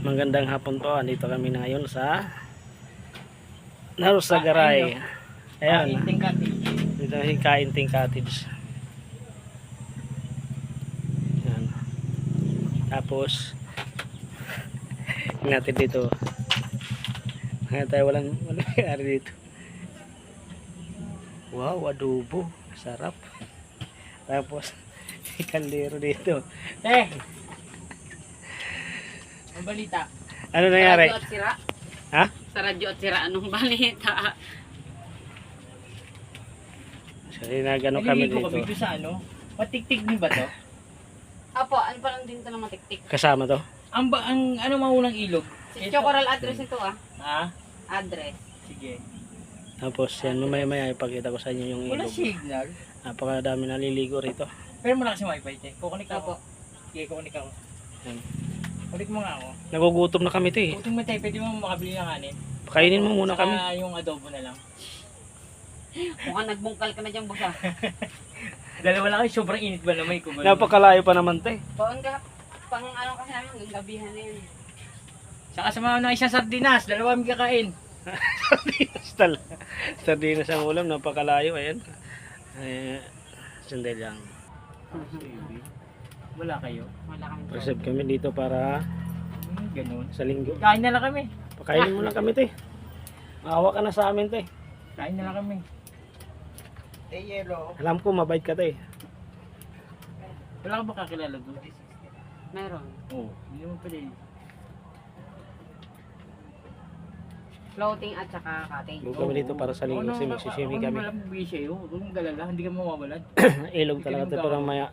Magandang hapon po. Andito kami na ngayon sa Narusagaray. Ayan. Dito si Kainting Cottage. Ayan. Tapos natin dito. Ngayon tayo walang ari dito. Wow, adobo. Sarap. Tapos si kaldero dito. Ang balita. Ano nangyari? Sa radyo at sira. Ha? Sa radyo at sira. Anong balita? So, nagano kami Naliligo kami dito. doon sa ano? Matiktik din ba to? Apo, ano pa lang din ito na matiktik? Kasama to. Ang ano maunang ilog? Si Chocoral address ito Ha? Address. Sige. Tapos yan, mamaya ipakita ko sa inyo yung Wala ilog. signal. Napakadami naliligo rito. Pero malakas yung wifi, te. Kukunik Apo. ako. Sige, kukunik ako. Yan. Kunik mo nga ako. Nagugutom na kami to eh. Kukunik mo, te. Pwede mo makabili ng kanin. Pakainin mo muna kami. Saka yung adobo na lang. Mukhang nagbungkal ka na dyan, boss. Dalawa lang kayo, sobrang init ba naman? Napakalayo pa naman to eh. Pang ano kasi namin, hanggang gabihan na yun. Saka sa mga na isang sardinas, dalawa kami kakain. Sardinas ang ulam, napakalayo. Ayan. Sandali lang. Wala kayo. Wala kami. Reserve kami dito para Ganun. sa linggo. Kain na lang kami. Pakainin mo lang kami to eh. Maawa ka na sa amin to eh. Kain na lang kami. Yellow. Alam ko mabait ka to eh. Wala ka ba kakilala doon? Meron. Oo. Hindi mo pala eh. Floating at saka cottage. Huwag kami dito para sa linggo kasi magsisimi kami. Wala mong bisya yun. Huwag mong galala. Hindi ka mawawalan. Ilog talaga to pero maya.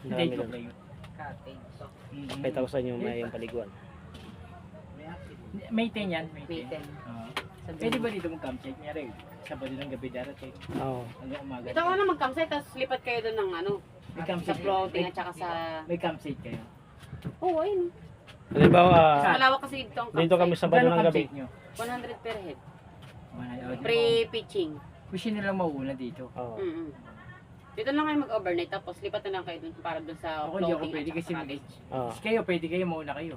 Hindi, Dami joke lang. lang yun. Cottage. Pakita ko sa inyo maya yung paliguan. May 10 yan. May May 10. 10. Pwede ba dito mag-campsite? Nyari, Sabado ng gabi darating. Oo. Hanggang umaga. Ito ka na mag-campsite, tapos lipat kayo doon ng ano, May sa campsite. floating at saka sa... May campsite kayo. Oo, ayun. Halimbawa, Malawak kasi dito ang campsite. dito kami sa Sabado ng gabi. campsite nyo? 100 per head. Pre. Pre-pitching. Wish nyo lang mauuna dito. Oo. Mm-hmm. Dito lang kayo mag-overnight, tapos lipat na lang kayo dun para dun sa Ako hindi ako floating pwede at kasi saka cottage. Oo. kayo, pwede kayo mauna kayo.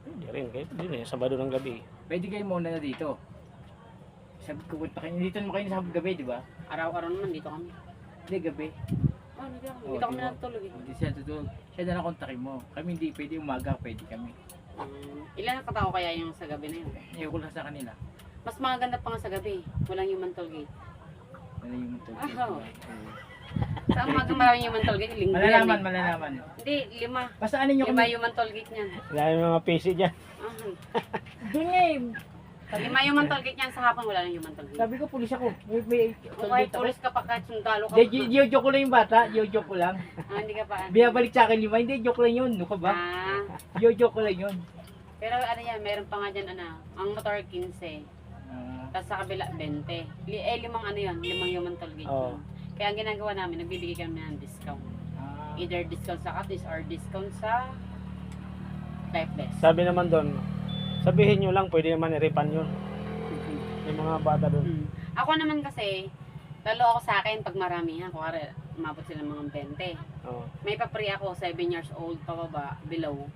Hindi rin. Kahit din eh. Sabado ng gabi. Pwede kayo mauna na dito. Sabi ko, punta kayo. Dito naman kayo sa gabi, di ba? Araw-araw naman dito kami. Hindi, gabi. Oh, dito kami. Oh, Dito kami di ba? natutulog eh. Hindi siya tutulog. Siya na lang kontakin mo. Kami hindi pwede umaga, pwede kami. Ilan ang katao kaya yung sa gabi na yun? Ayoko lang sa kanila. Mas maganda pa nga sa gabi. Walang human toll gate. Ano yung ito? Ah, oo. Sa umaga maraming human toll gate. Linggo yan Malalaman, eh. malalaman. Hindi, 5. Basta ano nyo 5 kami. human toll gate niyan. Dahil may mga PC dyan. Doon nga eh. 5 human toll gate niyan. Sa hapon wala nang human toll gate. Sabi ko, pulis ako. May Kung kahit pulis ka pa, kahit sundalo ka. joke ko lang yung bata. Joke ko lang. Hindi ka pa. Binabalik sa akin 5. Hindi, joke lang yun. Ano ka ba? Ah, Joke ko lang yun. pero ano yan, meron pa nga dyan ang motor 15. Tapos sa kabila 20. 5 ano yun, 5 human toll gate. Oo. yun. Kaya ang ginagawa namin, nagbibigay kami ng discount. Either discount sa cottage or discount sa life vest. Sabi naman doon, sabihin nyo lang, pwede naman i-refund yun. Yung mga bata doon. Ako naman kasi, talo ako sa akin pag maramihan. Kuwari, umabot sila mga 20. Oo. May pa-free ako, 7 years old, pababa, below.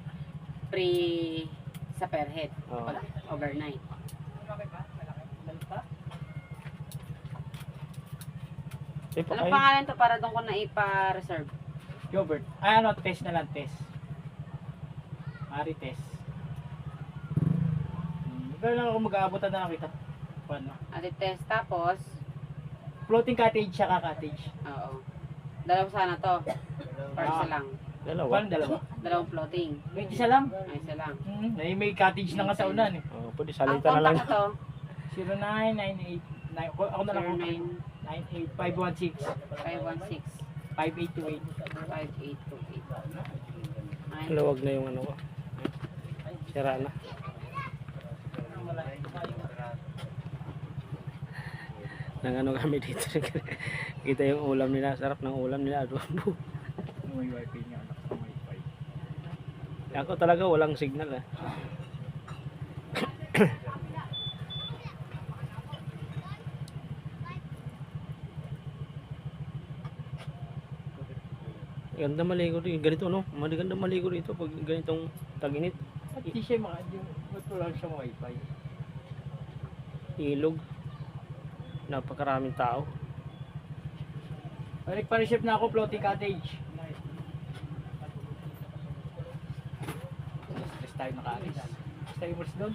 Free sa per head. Oo. Pag overnight. Eh, Anong pakain. pangalan to para doon ko na ipa-reserve? Gilbert. Ay, ano, test na lang, test. Mari test. Pero lang ako mag-aabutan na nakita. Paano? Ate test, tapos, Floating cottage, saka cottage. oo. Dalawa sana to. Or isa lang. Dalawa. Paano dalawa? Dalawang floating. May isa lang. Ay, isa lang. May cottage na nga sa unan eh. Oo, pwede Ang salita na lang. contact ko to, 0998. Ako na lang. 98516 09-516-5828. 5828. Luwag na yung ano ko. Sira na. Nang ano kami dito. Kita yung ulam nila. Sarap ng ulam nila. Adobo. May wifi niya, anak sa wifi. Ako talaga walang signal ah. Ganda maligo dito. Ganito no? Maganda maligo dito pag ganitong tag-init. Hindi siya ba't wala siyang wifi? ilog. Napakaraming tao. Nagpa-receive na ako, floating cottage. Stress tayo nakaalis. Stress tayo mas doon.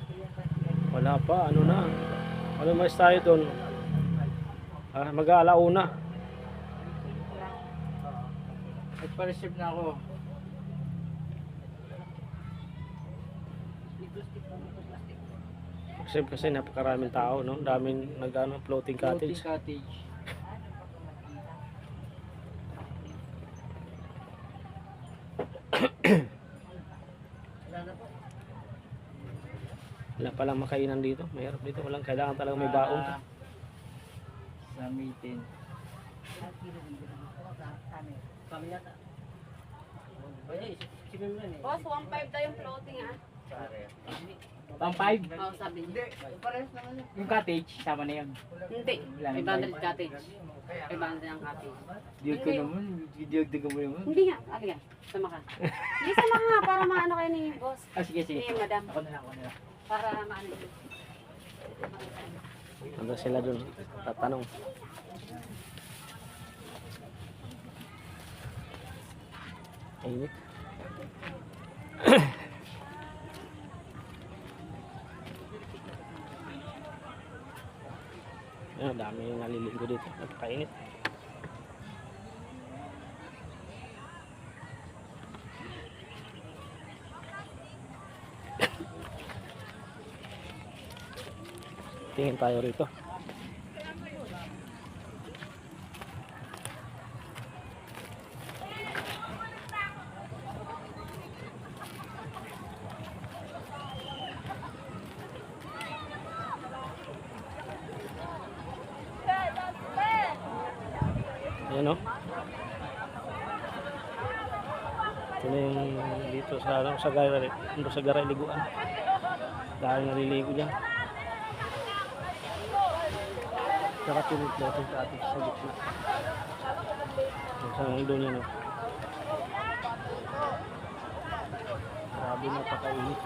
Wala pa, ano na. Ano mas tayo doon? Mag-aalauna. Nagpa-receive na ako. Kasi napakaraming tao, no? Daming floating cottage. Floating cottage. Wala palang makainan dito. Mahirap dito. Walang kailangan talaga may baon. Sa meeting. Boss, 1.5 daw yung floating ah. Pang 5. Oo, sabi niya. Yung cottage, sama na yun. Hindi. 500 cottage. 500 ang cottage. Diyog ko naman. Diyog mo naman. Hindi nga. Aliga. Sama ka. Hindi, sama nga. Para maano kayo ni boss. Ah, sige, sige. Ni madam. Ako na lang, ako na lang. Para maano yun. Hanggang sila dun. Tatanong. Init. Ayan, dami yung naliligo dito. Napakainit. Tingin tayo rito. Ayan o. Ito na yung dito sa garay liguan. Dahil naliligo dyan. Saka tinit natin sa atin sa gitna. Sa doon yan o. Grabe napakainit.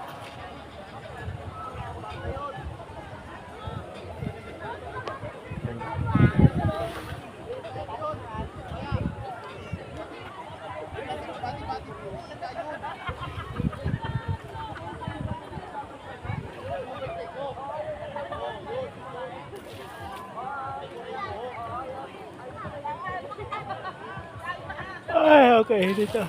Ay, okay, dito.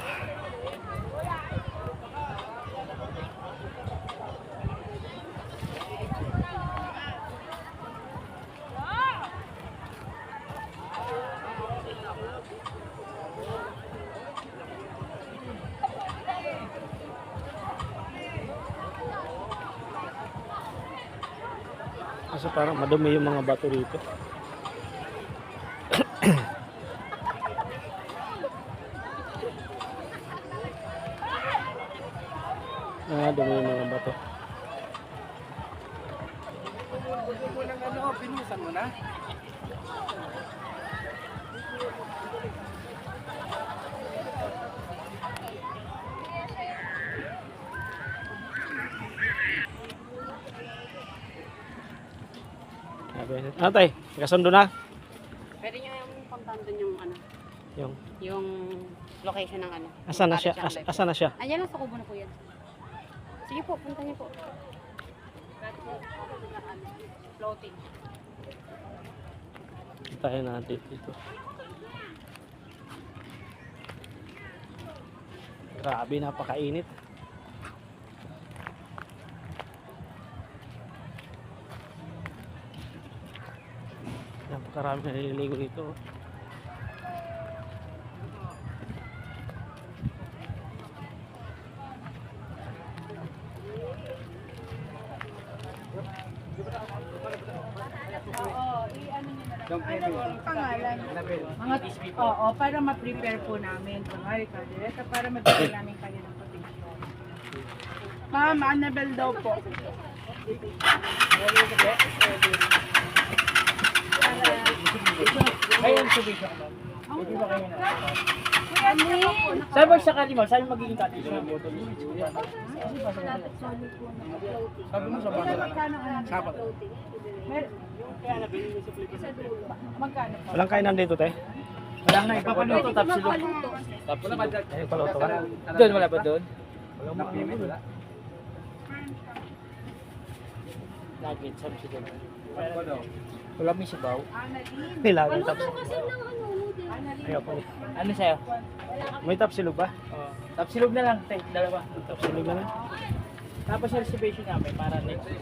Kasi parang madumi yung mga bato rito. Dumi yung mga bato. Pinusan mo na? Tay, kasundo na. Pwede nyo yung puntahan doon yung ano. Yung Location ng ano. asan na siya? Cottage ang Asan na siya? Ayan lang sa kubo na po yan. Sige po, punta niyo po. Floating. Tayo natin dito. Grabe, napakainit. Napakarami naliligo dito. Pangalan. Mga, oo, para ma-prepare po namin. Kunwari ka, ito para mabigyan namin kayo ng quotation. Ma'am, Annabel daw po. Ayun, subisyon. Pwede ba kayo na? Ano? Saan ba siya kanimo? Saan magiging kati siya? Sabi mo sa bangka. Sapat. Magkano po? Walang kainan dito, te? Wala na, ipapaluto. Tapos silog. Ay, paluto ka? Doon, wala ba doon? Wala. Nugget, sabi siya doon. Wala may sabaw. May lagay tapos. Kasi ng ano, noodle. Ayaw pa. Ano sa'yo? May tapsilog ba? Oh. Tapos silog na lang, te, dalawa. Tapsilog na lang. Tapos yung reservation namin para next week.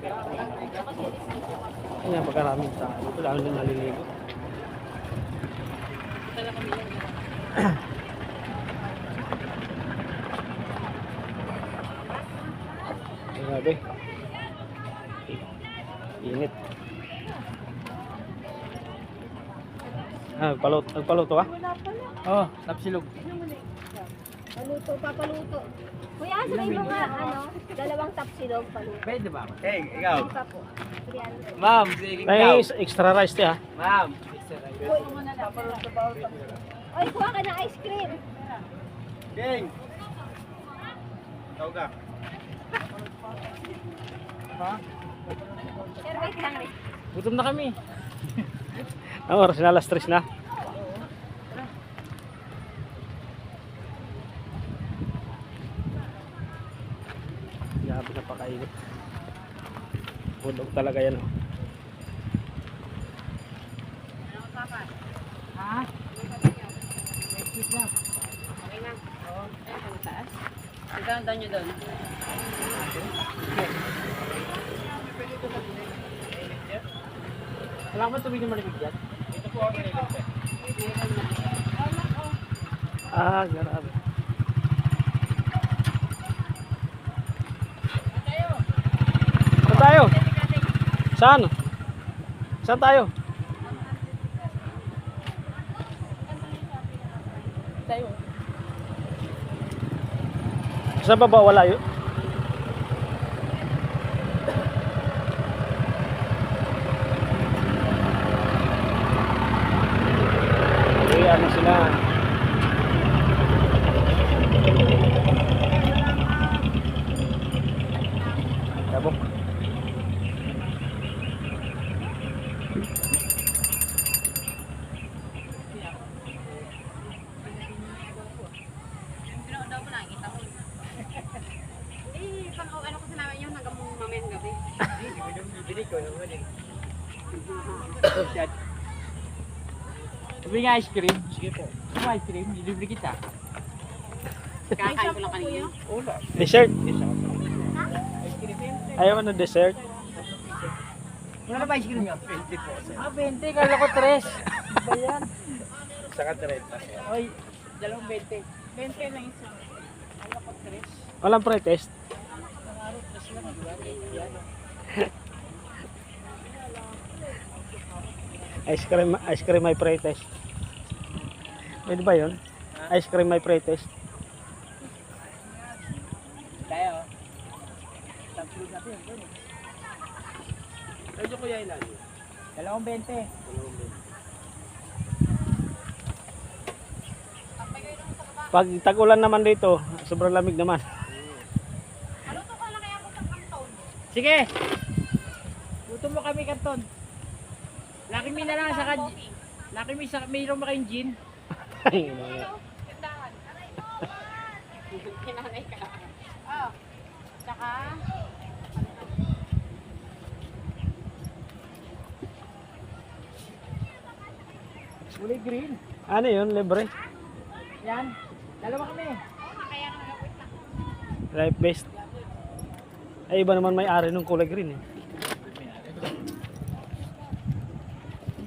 Kaya pagkaraming tao. Ito lang na naliligo. Grabe. Init. Nagpaluto ka? Oo, oh, tapos silog. Paluto, papaluto. Kuya, sa may mga ano, dalawang tapsilog paluto. Pwede ba? Hey, ikaw. Ano pa po? 300. Ma'am, sige Ay, ikaw. extra rice te ha. Ma'am. Oy, kuha ka ng ice cream. Gang. Ikaw ka. Ha? Sir, wait lang rin. Gutom na kami. Ang oras na alas 3 na. Grabe na pakainit. Bulog talaga yan. Oh. Ha? Next week na. Okay na. Oo. Ay, ang taas. Hanggang doon nyo doon. Wala ka ba tubig na malamig yan? Ito po ako nilagay. Ah, grabe. Saan tayo? Saan? Saan tayo? Tayo. Sa baba wala yun? Okay, ano sila? Tabok. Eh, pang ano ko sa namin yun hanggang mamayang gabi. Bibili ko yung wala. Sabi nga ice cream. Sige po. Ano ice cream? Dilibre kita. Kakain ko lang kanina. Wala. Dessert? Ice cream. Ayaw na dessert? Wala na ba ice cream yun? 20 po. Ah, 20. Kala ko 3. Ba yan? Saka 30. Oy, dalawang 20. 20 lang isa. Kala ko 3. Walang pre-test? Nangarot na sila mag-iwan. Yan. Ice cream may pre-test. Pwede ba yun? Ice cream may pre-test. Tayo. Tapos natin yun. Medyo kuya ilan? Dalawang 20. Pag tag-ulan naman dito, sobrang lamig naman. Sige. Gutom mo kami kanton. Laki mi na lang sa Laki mi sa mayroon ba kayong gin? Kinanay ka. Oh. Tsaka, Kulay green. Ano yun, libre? Yan. Dalawa kami. Life best. Ay, iba naman may-ari ng kulay green eh.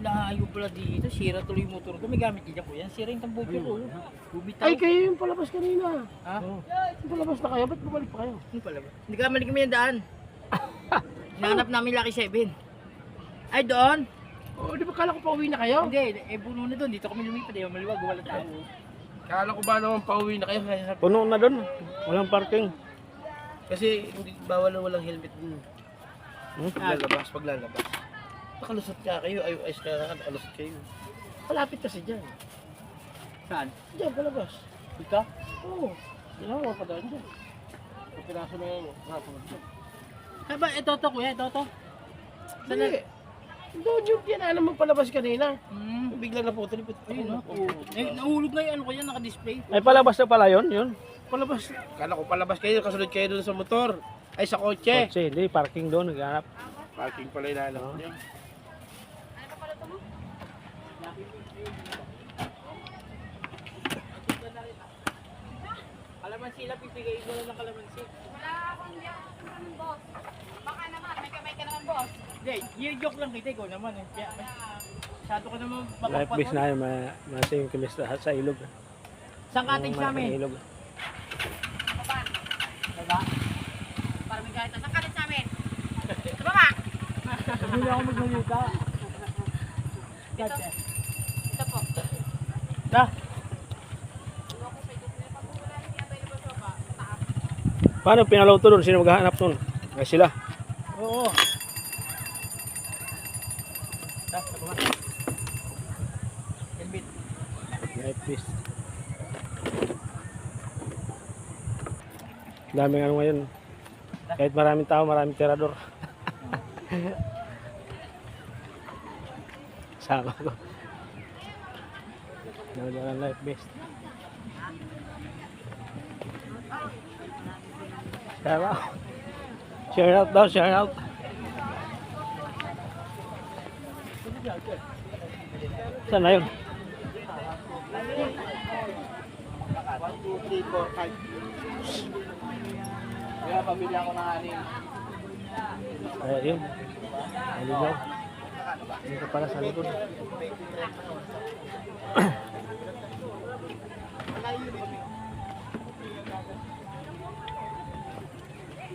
Layo pala dito. Sira tuloy yung motor ko. May gamit din po yan. Sira yung tambuko ko. Bumitaw. Ay, kayo yung palabas kanina. Ha? Yung palabas na kayo, ba't bumalik pa kayo? Ano pala ba? Hindi ka mali kami yung daan. Hinahanap namin Lucky 7. Ay, doon. Oh, di ba kala ko pa uwi na kayo? Hindi. Eh, puno na doon. Dito kami lumipad. Eh, maliwag. Wala tao. Kala ko ba naman pauwi na kayo kaya Puno na doon. Walang parking. kasi hindi bawal na walang helmet dun. Hmm? Paglalabas. Nakalusot ka kayo, ayos ka nakalusot kayo. Malapit kasi dyan. Saan? Diyan, palabas. Ito? Oo. Ginawa pa daan dyan. Ang piraso na yan. Ay ba, ito to kuya, ito to. Hindi. Doon yung pinaan naman palabas kanina. Hmm. Bigla na po. Ayun no. Nahulog na yung ano ko yan, naka-display. Ay palabas na pala yun. Palabas. Kala ko palabas kayo. Kasunod kayo doon sa motor. Ay, sa kotse. Kotse, hindi, parking doon, naghanap. Parking pala inaanap niya. Kalamansi lang, pipigay ko lang ng kalamansi. Baka naman, may kamay ka naman, boss. Hindi, yung joke lang kita, ikaw naman eh. Kaya, masyado ka naman Life base na yun, masa yung kimis sa ilog. Saan cottage Yung namin? ilog. Baba. Diba? Para may kahit na kalit sa amin. Sa baba. Hindi ako magmamuta. Ito. Ito po. Da. Paano pinalaw to doon? Sino maghahanap doon? Ay sila. Oo. Da, sa baba. Helmet. Life base. Daming ano ngayon. Kahit maraming tao, maraming tirador. Sama ko. Nagdala ng life base. Share out. Share out daw, share out. Saan na yun? 1, 2, 3, 4, 5. Kaya pamilya ko ng anin. Ay, yun. Maligaw. Dito pala sa likod.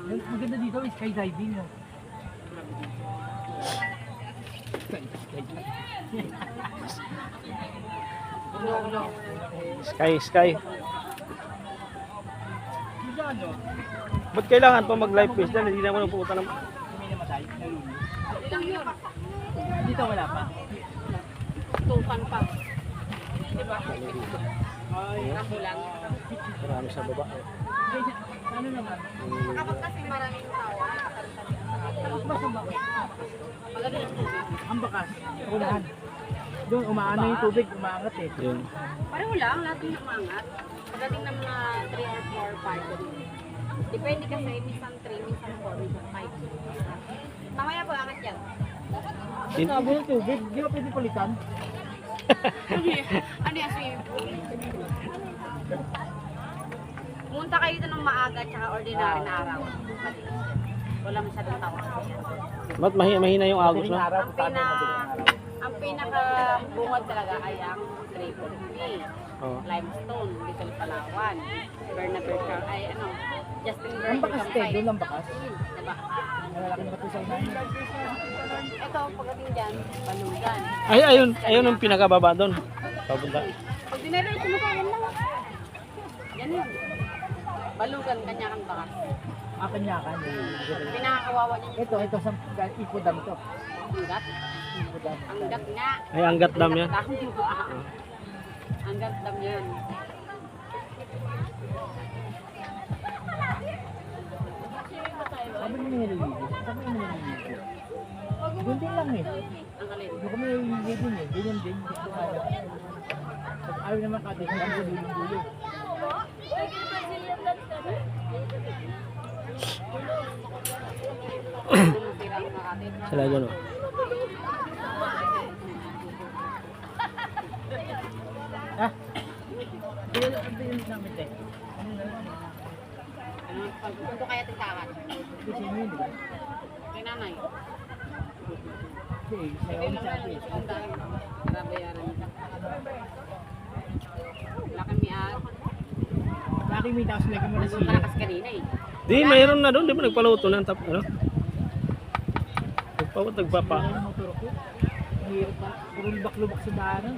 Ang maganda dito is skydiving. No? Sky. Dito ano? Ba't kailangan pa mag-live face dyan? Hindi na ako nagpupunta ng... May namatay. Ilang yun? Dito wala pa. Tukan pa. Diba? Ay, ako lang. Marami sa baba. Guys, ano naman? Kapag kasi maraming tao, Tapos ba sa baka? maganda yung tubig. Ang bakas. Unahan. Doon umaano yung tubig, umaangat eh. Yun. Pareho lang, lahat yung umangat. Pagdating ng mga 3 or 4, 5. Depende kasi, minsan 3, minsan 4, minsan 5. Mamaya po, angat yan. Ang sabi ng tubig, di ba pwede palitan? Ano yan, swimming pool? Pumunta kayo dito ng maaga tsaka ordinary na araw. Wala masyadong tao kasi yan. Ba't mahina yung agos Madaling na? araw, paano madaling araw? Ang pinaka bungad talaga ay ang Triple P, Oh. Limestone, Little Palawan, Bernabé, ay ano, Justin Ang Bieber bakas te, doon ang bakas. Diba? Nalalaki na katusay namin. Ito, pagdating dyan, Balugan. Ay, ayun ang pinakababa doon. Papunta. Pag dinediretso mo ka, yan lang. Yan yun. Balugan, kanya-kang bakas. Akanyakan. Pinakakawawa niya Ito sa ipodam to. Anggat. Ipodam. Anggat nga. Ay, anggat dam yan. Anggat dam yan. Sabi niyo nililigo. Sabi niyo nililigo. Doon din lang eh. Ang alin. Doon kami nililigo din eh. Ganyan din. Gusto nga lang. Pag ayaw naman kati, hindi ko dulo-dulo. Tumitira ang mga atin. Sila dyan oh. Ah? Pinili namin te. Ano, pagpunto kaya tintakan. Kasi yun di ba? Kay nanay. Kasi Hindi sayaw mo sa na akin. yung sekundary. Babayaran ka. Wala kami Laki may tapos lagi mo na nandun ka sila. na kasi kanina eh. Di, mayroon na doon. Di ba nagpaluto na? Ano? Nagpapa. Ang motor ko. Mahirap pa. Puro lubak-lubak sa daanan.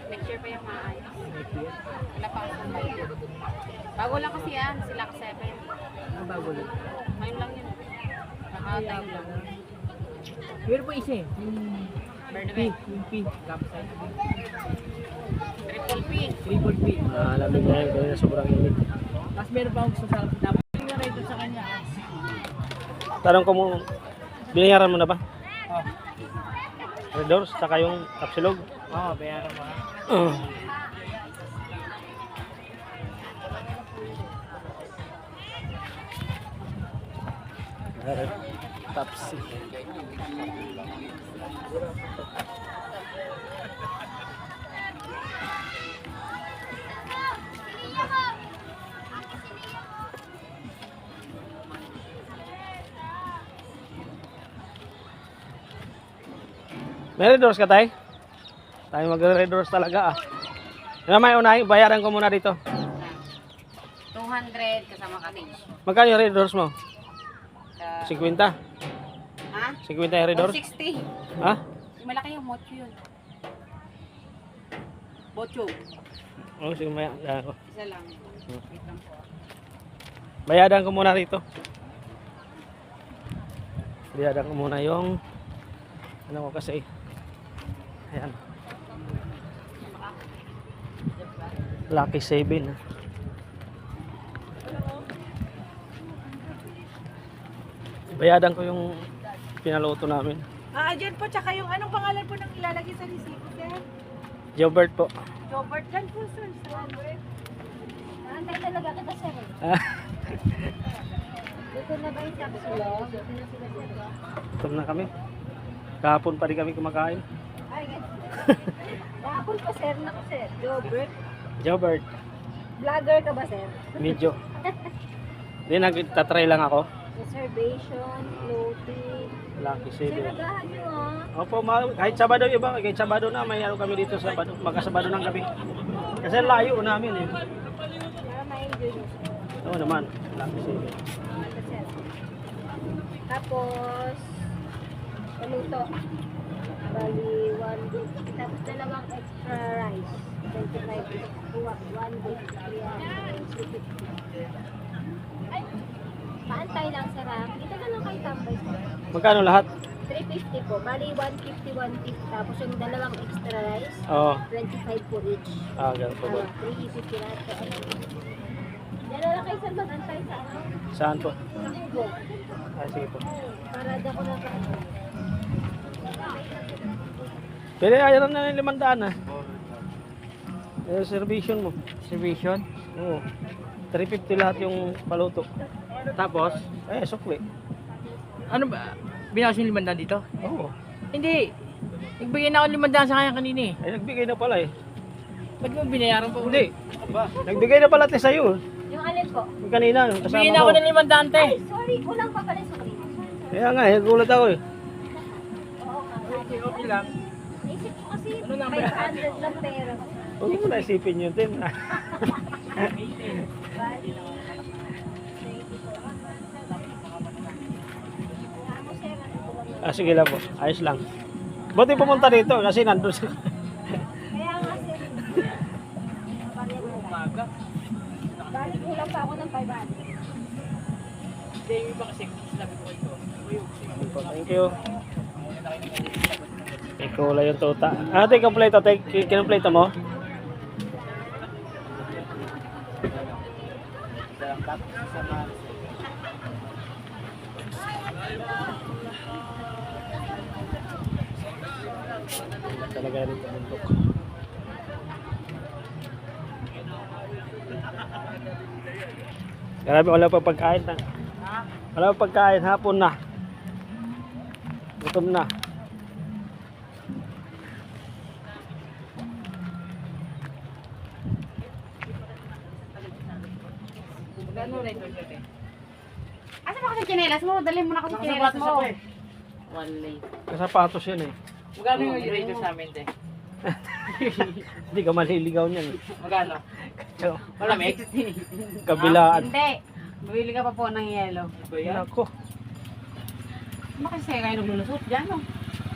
Next year pa yung maayos. Next year. Wala pa akong bayad. Bago lang kasi yan. Sila ka 7. Ang bago lang. Ngayon lang yun. Nakatayo lang. Pero po isa eh. P. Campsite. Triple P. Triple P. Alamig na yan kanina sobrang init. Mas meron pa akong gusto sa dapat yung na sa kanya. Tanong ko mo, binayaran mo na ba? Oh. Red Doors, saka yung kapsilog. Oo, bayaran mo ha. Tapsi. May Red Doors ka tay? Tayo mag-Red Doors talaga ah. Ano may unahin? Bayaran ko muna dito. 200 kasama cottage. Magkano yung Red Doors mo? 50? Ha? 50 yung Red Doors? 160. Ha? Malaki yung mocho yun. Bocho. Oh, sige, bayaran ko. Isa lang. Wait lang po. Bayaran ko muna rito. Bayaran ko muna yung ano ko kasi. Ayan. Lucky 7. Bayadan ko yung pinaluto namin. Dyan po, tsaka yung anong pangalan po ng ilalagay sa resibo, sir? Jobert po. Jobert, dyan po, sir. Salamat. Antay talaga kita, sir. Ah, Dito na ba yung kapsulo? Dito na sila, sir. gutom na kami. Kahapon pa rin kami kumakain. Ay, ganun. Kahapon pa, sir. Naku, sir. Jobert. Jobert, Vlogger ka ba, sir? medyo. Hindi, nagtatry lang ako. Reservation, floating. Lucky Sir, 7. nagahan nyo, ah. Opo, kahit Sabado iba, kahit Sabado na, may ano kami dito sa Sabado, magkasabado ng gabi. Kasi layo namin eh. Para ma-enjoy nyo, sir. Oo naman, Lucky 7. Ito, sir. Tapos, paluto. Bali, 1 dish. Tapos, dalawang extra rice. 25 dish. 1 dish. 350. Paantay lang, sir, ha? Dito na lang kayo tambay, sir. Magkano lahat? 350 po. Bali, 150, 150. Tapos, yung dalawang extra rice, Oo. 25 po each. Ganun po ba? 350 lahat po. Diyan na lang kayo, sir, mag-antay sa ano? Saan po? Sa Hugo. Sige po. Para di ako na Pero ayaw na ng 500 ah. Reservation mo. Reservation. Oo. 350 lahat yung paluto. Tapos, Sukli. ano ba? Binawas yung 500 dito? Oo. Hindi. Nagbigay na ako 500 sa kanya kanina eh. Nagbigay na pala eh. Ba't mo binayaran pa Hindi. Nagbigay na pala tayo sa'yo. yung alin po. Yung kanina, yung kasama Bigyan na ako mo. ng 500 te. Sorry, kulang pa pala sa kanina. Kaya nga, gulat ako eh. Oo nga. Okay lang. Naisip ko kasi Ano lang ba? 500 lang pera. Huwag mo na isipin yun din. Sige lang po. Ayos lang. Buti pumunta dito kasi nandun siya. Kaya nga sir. Umaga. Balik kulang pa ako ng 500. Hindi, yung iba kasi sinabi ko ito. Thank you. Ikaw yung tuta. Ate, kompleto. Kinumpleto mo? Talaga rin tumundok. Grabe, wala pa pagkain na. Wala pa pagkain, hapon na. Gutom na. Gano'n na ito te? Asa ba kasi chinelas mo? Dalhin mo na kasi chinelas mo. One late. Kasapatos yan eh. Magkano yung radio sa amin te? Hindi ka maliligaw niyan. Magkano? So, Malamig? kabilaan. Hindi. Bumili ka pa po ng yelo. Ito yan? Ako. Bakit sa'yo kayo naglulusot dyan, no?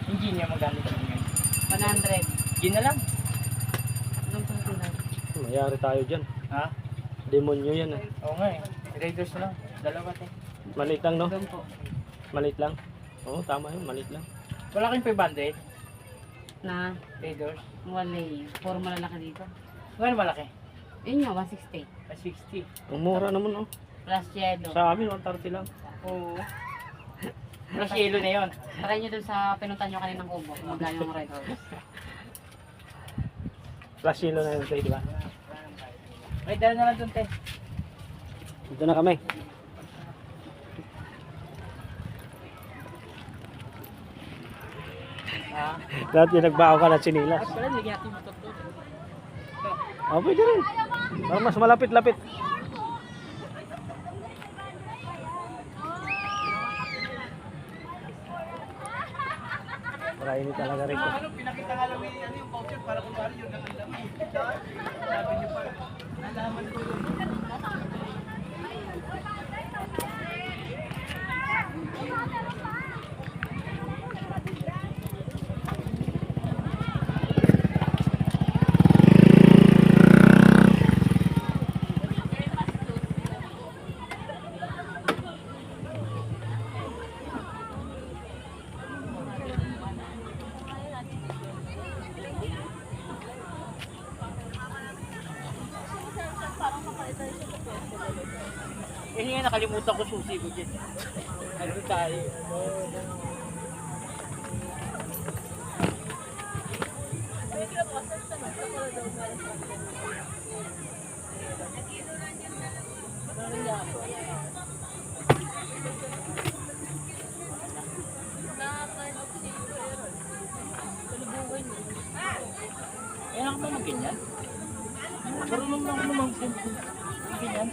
Yung gin yung magkano sa amin. 100. Gin na lang? Anong pangkulan? Mayari tayo dyan. Ha? Demonyo yan eh. Oo nga eh. Raiders na lang. Dalawa te. Maliit lang no? Doon po. Maliit lang. Oo, tama yun. Maliit lang. Wala kayong 500? Na, Traders. wala eh. Puro malalaki dito. Gano'n malaki? Yun nga, 160. 60. Ang mura naman, oh. Plus yellow. Sa amin, 130 lang. Oo. Plus yellow na yun. Try nyo dun sa pinuntan nyo kaninang kubo. Magkano yung red rose. Plus yellow na yun, tayo, di ba? May dala na lang dun, te. Dito na kami. Ha? Dati nagbao ka na sinilas. At pala, lagyan natin yung doon. Oh, pwede rin. Para mas malapit-lapit. Para ini talaga rin ko. Pinakita nga lang yung voucher para kung paano yun ang alam. Sabi niyo pa, nalaman ko yun. Eh, nga nakalimutan ko susi ko dyan. Ano tayo? Eh, ako ba mag-ganyan? Marunong lang ako mag-ganyan.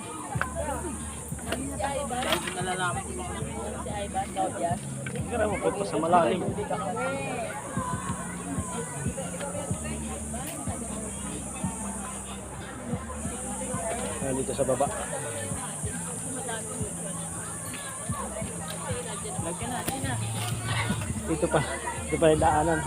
Nalalaman ko lang. Si Ivan, Claudias. Kaya mo po sa malalim. Ayan, dito sa baba. Lagyan natin na. Dito pa. Dito pa yung daanan.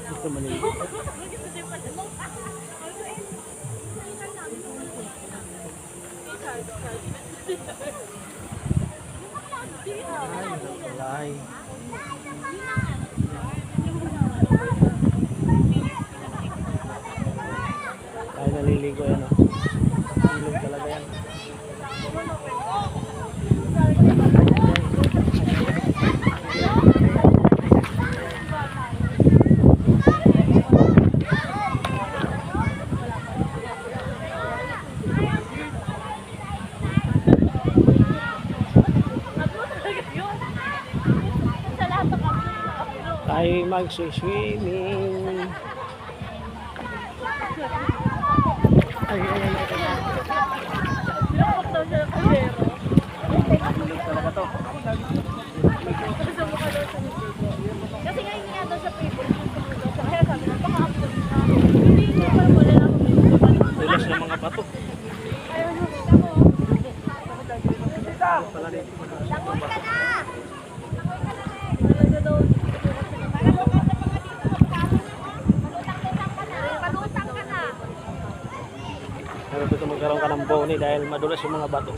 Dito maliligo. Ay, ay naliligo yan, oh. Ilog talaga yan. Tayo mag-swimming. Ay, ay, ay, ay. Ilog talaga to. Kasi ngayon nga daw sa paper, kaya sabi na, baka upload na. Hindi nga pa wala lang kung Dulas ng mga bato. ayaw nyo, kita mo. Langoy ka na! Talaga daw. Para bukas sa mga dito magkasama. Palutang ka na. Pero dito magkaroon ka ng boni dahil madulas yung mga bato.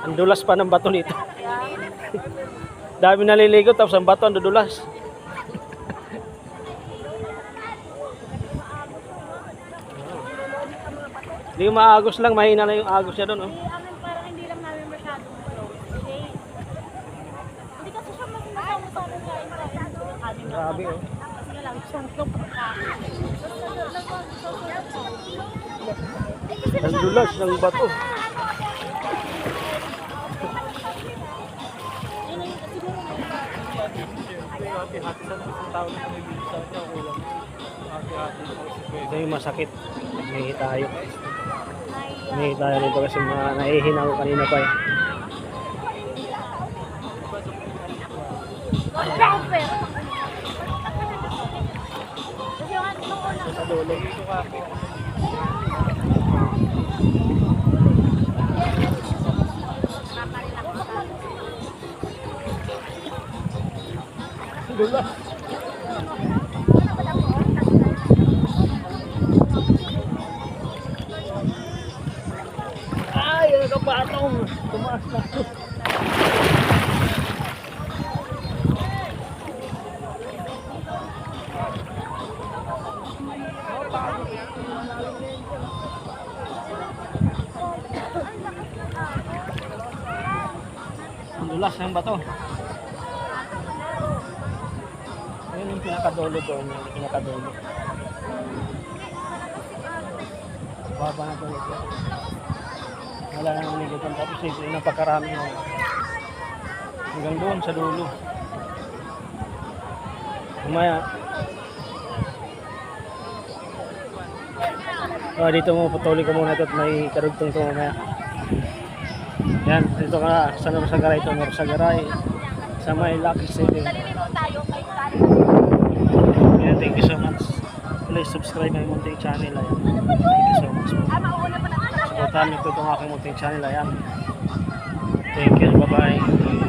Ang dulas pa ng bato nito. Dami naliligo tapos ang bato ang dudulas. Hindi maagos lang, mahina na yung agos niya doon. Oh. Amin parang hindi lang namin masyadong shade. Hindi kasi siya mas masama sa amin kain. Grabe, oh. Kasi nga lang siyang pagkain. Ang dulas ng bato. Ito yung masakit. May tayo. May tayo dito kasi naihin ako kanina pa eh. dulo. Dulas. Ay, nagkapatong. Tumaas na. Ang dulas ng bato. Ayun yung pinakadulo doon, yung pinakadulo. Baba na doon ito. Wala nang umigitan. Tapos ito yung napakarami na. Hanggang doon sa dulo. Kumaya. Dito mo patuloy ko muna ito at may karugtong ito mamaya. Yan, dito ka sa Norsagaray ito. Norsagaray sa may Lucky City. Yan, thank you so much. Please subscribe my munting channel. Ayan. Thank you so much. Supportahan niyo po itong aking munting channel. Ayan. Thank you. Bye-bye.